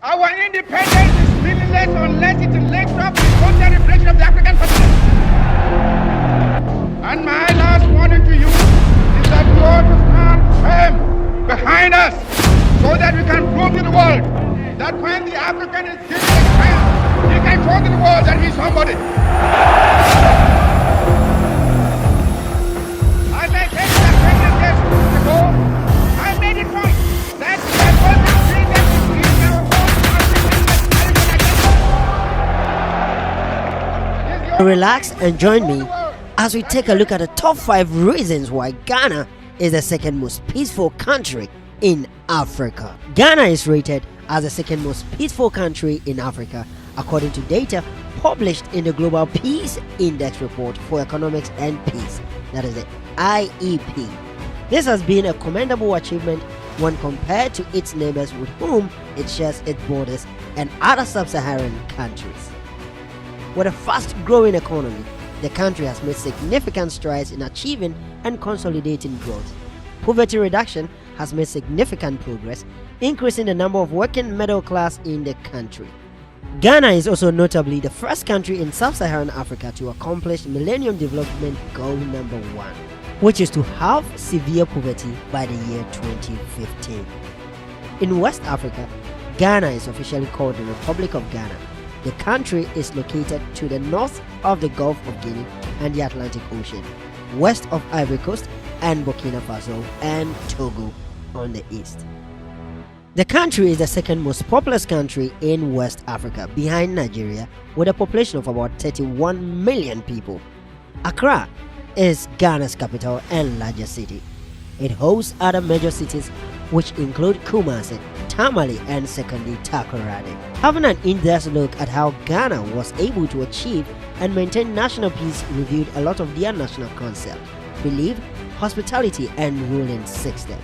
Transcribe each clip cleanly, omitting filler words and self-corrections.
Our independence is meaningless unless it links up with the total reflection of the African continent. And my last warning to you is that you ought to stand firm behind us so that we can prove to the world that when the African is given a chance, he can show to the world that he's somebody. As I said to the president just ago, I made it point that we are going to see that we is our own African agenda. Relax and join me as we take a look at the top 5 reasons why Ghana is the second most peaceful country in Africa. Ghana is rated as the second most peaceful country in Africa according to data published in the Global Peace Index Report for Economics and Peace, that is the IEP. This has been a commendable achievement when compared to its neighbors with whom it shares its borders and other sub-Saharan countries. With a fast-growing economy, the country has made significant strides in achieving and consolidating growth. Poverty reduction has made significant progress, increasing the number of working middle class in the country. Ghana is also notably the first country in sub-Saharan Africa to accomplish Millennium Development Goal number 1, which is to halve severe poverty by the year 2015. In West Africa, Ghana is officially called the Republic of Ghana. The country is located to the north of the Gulf of Guinea and the Atlantic Ocean, west of Ivory Coast and Burkina Faso and Togo on the east. The country is the second most populous country in West Africa, behind Nigeria, with a population of about 31 million people. Accra is Ghana's capital and largest city. It hosts other major cities which include Kumasi, Tamale and secondly Takoradi. Having an in-depth look at how Ghana was able to achieve and maintain national peace reviewed a lot of their national concept, belief, hospitality and ruling system,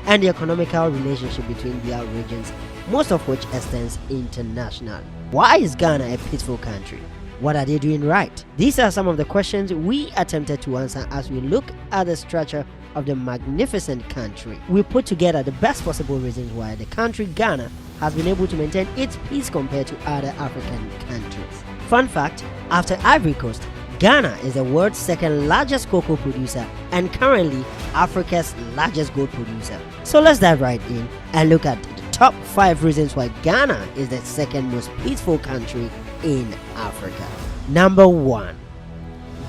and the economical relationship between their regions, most of which extends international. Why is Ghana a peaceful country? What are they doing right? These are some of the questions we attempted to answer as we look at the structure of the magnificent country. We put together the best possible reasons why the country Ghana has been able to maintain its peace compared to other African countries. Fun fact, after Ivory Coast, Ghana is the world's second largest cocoa producer and currently Africa's largest gold producer. So let's dive right in and look at the top 5 reasons why Ghana is the second most peaceful country in Africa. Number 1.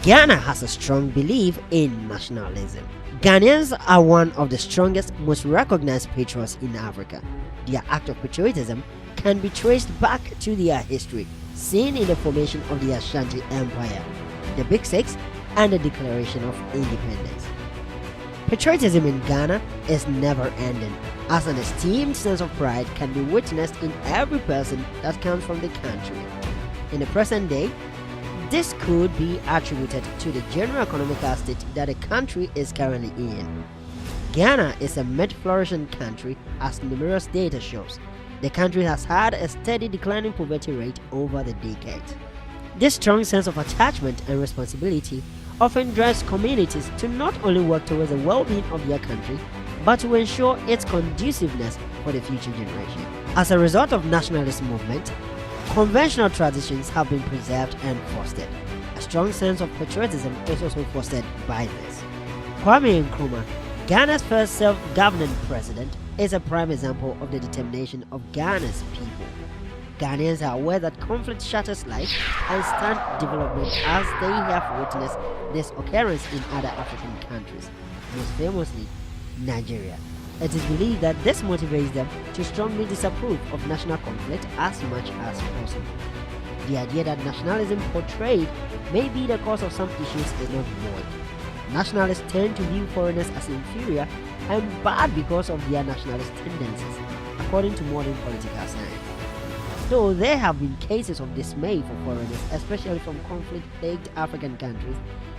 Ghana has a strong belief in nationalism. Ghanaians are one of the strongest, most recognized patriots in Africa. Their act of patriotism can be traced back to their history, seen in the formation of the Ashanti Empire, the Big Six, and the Declaration of Independence. Patriotism in Ghana is never ending, as an esteemed sense of pride can be witnessed in every person that comes from the country. In the present day, this could be attributed to the general economical state that the country is currently in. Ghana is a mid-flourishing country as numerous data shows. The country has had a steady declining poverty rate over the decades. This strong sense of attachment and responsibility often drives communities to not only work towards the well-being of their country, but to ensure its conduciveness for the future generation. As a result of nationalist movement, conventional traditions have been preserved and fostered. A strong sense of patriotism is also fostered by this. Kwame Nkrumah, Ghana's first self-governing president, is a prime example of the determination of Ghana's people. Ghanaians are aware that conflict shatters life and stunt development, as they have witnessed this occurrence in other African countries, most famously Nigeria. It is believed that this motivates them to strongly disapprove of national conflict as much as possible. The idea that nationalism portrayed may be the cause of some issues is not void. Nationalists tend to view foreigners as inferior and bad because of their nationalist tendencies, according to modern political science. Though there have been cases of dismay for foreigners, especially from conflict-plagued African countries,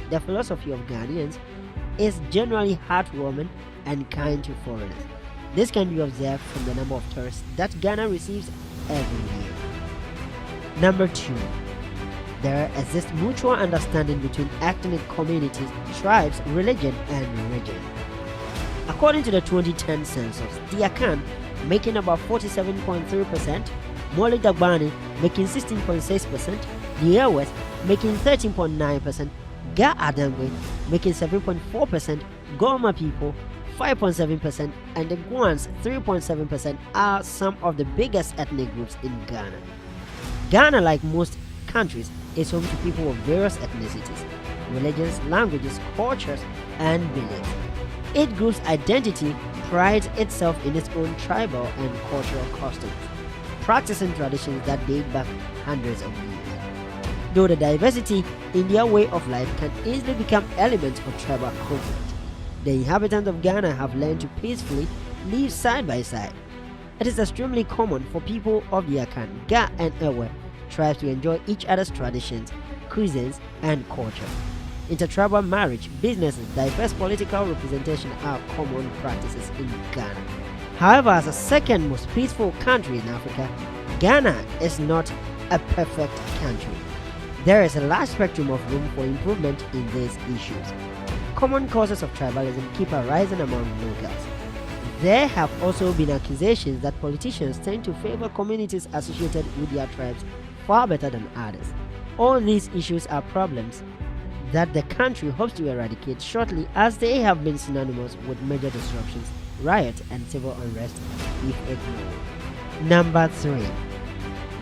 the philosophy of Ghanaians is generally heartwarming and kind to foreigners. This can be observed from the number of tourists that Ghana receives every year. Number 2. There exists mutual understanding between ethnic communities, tribes, religion, and region. According to the 2010 census, the Akan, making about 47.3%, Molly Dagbani making 16.6%, the Airways making 13.9%, Ga Adangwe making 7.4%, Goma people 5.7%, and the Guans 3.7% are some of the biggest ethnic groups in Ghana. Ghana, like most countries, is home to people of various ethnicities, religions, languages, cultures, and beliefs. Each group's identity prides itself in its own tribal and cultural customs, practices and traditions that date back hundreds of years. Though the diversity in their way of life can easily become elements of tribal conflict, the inhabitants of Ghana have learned to peacefully live side by side. It is extremely common for people of the Akan, Ga, and Ewe tribes to enjoy each other's traditions, cuisines, and culture. Intertribal marriage, businesses, diverse political representation are common practices in Ghana. However, as a second most peaceful country in Africa, Ghana is not a perfect country. There is a large spectrum of room for improvement in these issues. Common causes of tribalism keep arising among locals. There have also been accusations that politicians tend to favor communities associated with their tribes far better than others. All these issues are problems that the country hopes to eradicate shortly, as they have been synonymous with major disruptions, riots, and civil unrest if ignored. Number 3.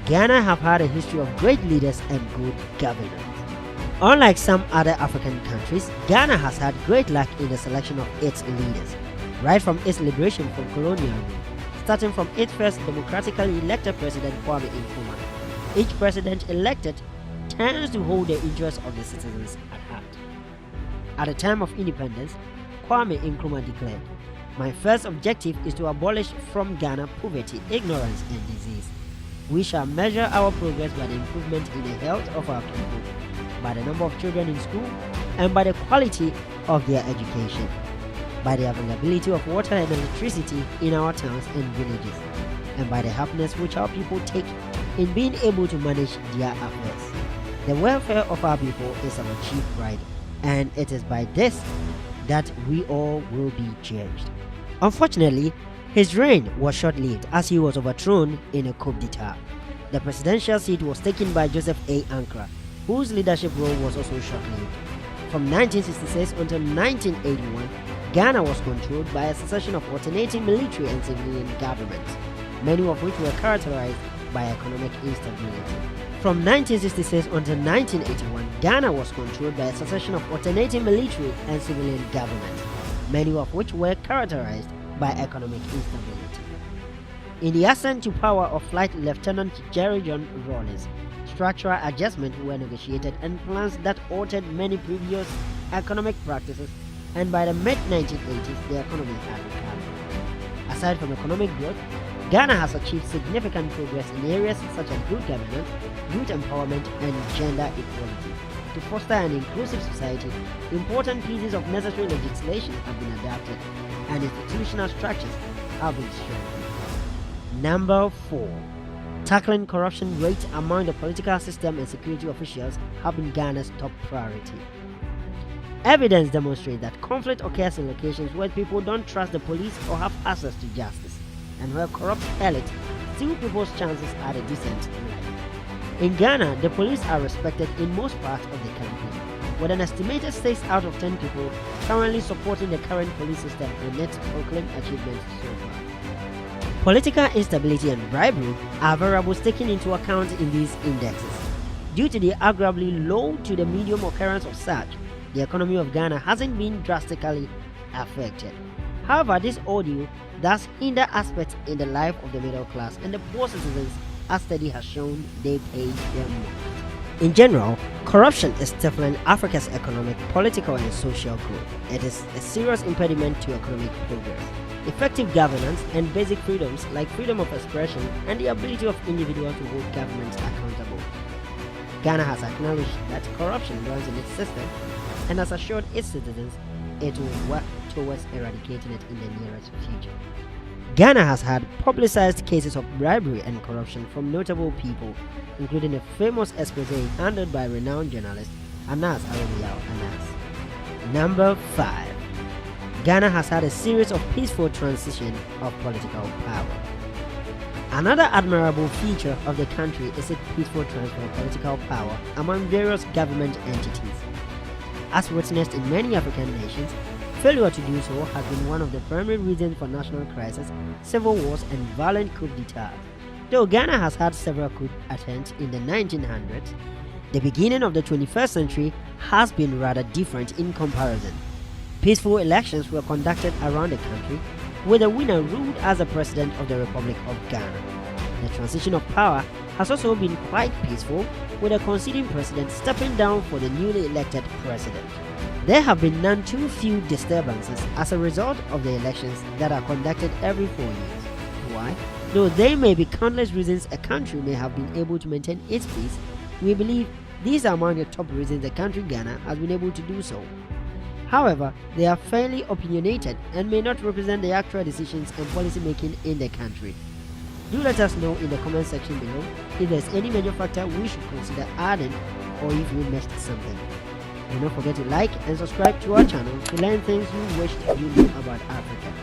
Ghana have had a history of great leaders and good governance. Unlike some other African countries, Ghana has had great luck in the selection of its leaders, right from its liberation from colonial rule, starting from its first democratically elected president, Kwame Nkrumah. Each president elected tends to hold the interests of the citizens at heart. At the time of independence, Kwame Nkrumah declared, "My first objective is to abolish from Ghana poverty, ignorance, and disease. We shall measure our progress by the improvement in the health of our people, by the number of children in school, and by the quality of their education, by the availability of water and electricity in our towns and villages, and by the happiness which our people take in being able to manage their affairs. The welfare of our people is our chief pride, and it is by this that we all will be judged." Unfortunately, his reign was short-lived as he was overthrown in a coup d'etat. The presidential seat was taken by Joseph A. Ankara, whose leadership role was also short-lived. From 1966 until 1981, Ghana was controlled by a succession of alternating military and civilian governments, many of which were characterized by economic instability. From 1966 until 1981, Ghana was controlled by a succession of alternating military and civilian governments, many of which were characterized by economic instability. In the ascent to power of Flight Lieutenant Jerry John Rawlings, structural adjustments were negotiated and plans that altered many previous economic practices, and by the mid-1980s, the economy had recovered. Aside from economic growth, Ghana has achieved significant progress in areas such as good governance, youth empowerment, and gender equality. To foster an inclusive society, important pieces of necessary legislation have been adopted, and institutional structures have been strengthened. Number 4. Tackling corruption rates among the political system and security officials have been Ghana's top priority. Evidence demonstrates that conflict occurs in locations where people don't trust the police or have access to justice, and where corrupt elites steal people's chances at a decent life. In Ghana, the police are respected in most parts of the country, with an estimated 6 out of 10 people currently supporting the current police system and its proclaimed achievements so far. Political instability and bribery are variables taken into account in these indexes. Due to the arguably low to the medium occurrence of such, the economy of Ghana hasn't been drastically affected. However, this ordeal does hinder aspects in the life of the middle class and the poor citizens, as study has shown they pay them more. In general, corruption is stifling Africa's economic, political, and social growth. It is a serious impediment to economic progress. Effective governance and basic freedoms like freedom of expression and the ability of individuals to hold governments accountable. Ghana has acknowledged that corruption runs in its system and has assured its citizens it will work towards eradicating it in the nearest future. Ghana has had publicized cases of bribery and corruption from notable people, including a famous expose handled by renowned journalist Anas Aremiao Anas. Number 5. Ghana has had a series of peaceful transition of political power. Another admirable feature of the country is its peaceful transfer of political power among various government entities. As witnessed in many African nations, failure to do so has been one of the primary reasons for national crises, civil wars, and violent coup d'etats. Though Ghana has had several coup attempts in the 1900s, the beginning of the 21st century has been rather different in comparison. Peaceful elections were conducted around the country, with the winner ruled as the President of the Republic of Ghana. The transition of power has also been quite peaceful, with the conceding president stepping down for the newly elected president. There have been none too few disturbances as a result of the elections that are conducted every 4 years. Why? Though there may be countless reasons a country may have been able to maintain its peace, we believe these are among the top reasons the country Ghana has been able to do so. However, they are fairly opinionated and may not represent the actual decisions and policy making in the country. Do let us know in the comment section below if there's any major factor we should consider adding or if we missed something. Do not forget to like and subscribe to our channel to learn things you wished you knew about Africa.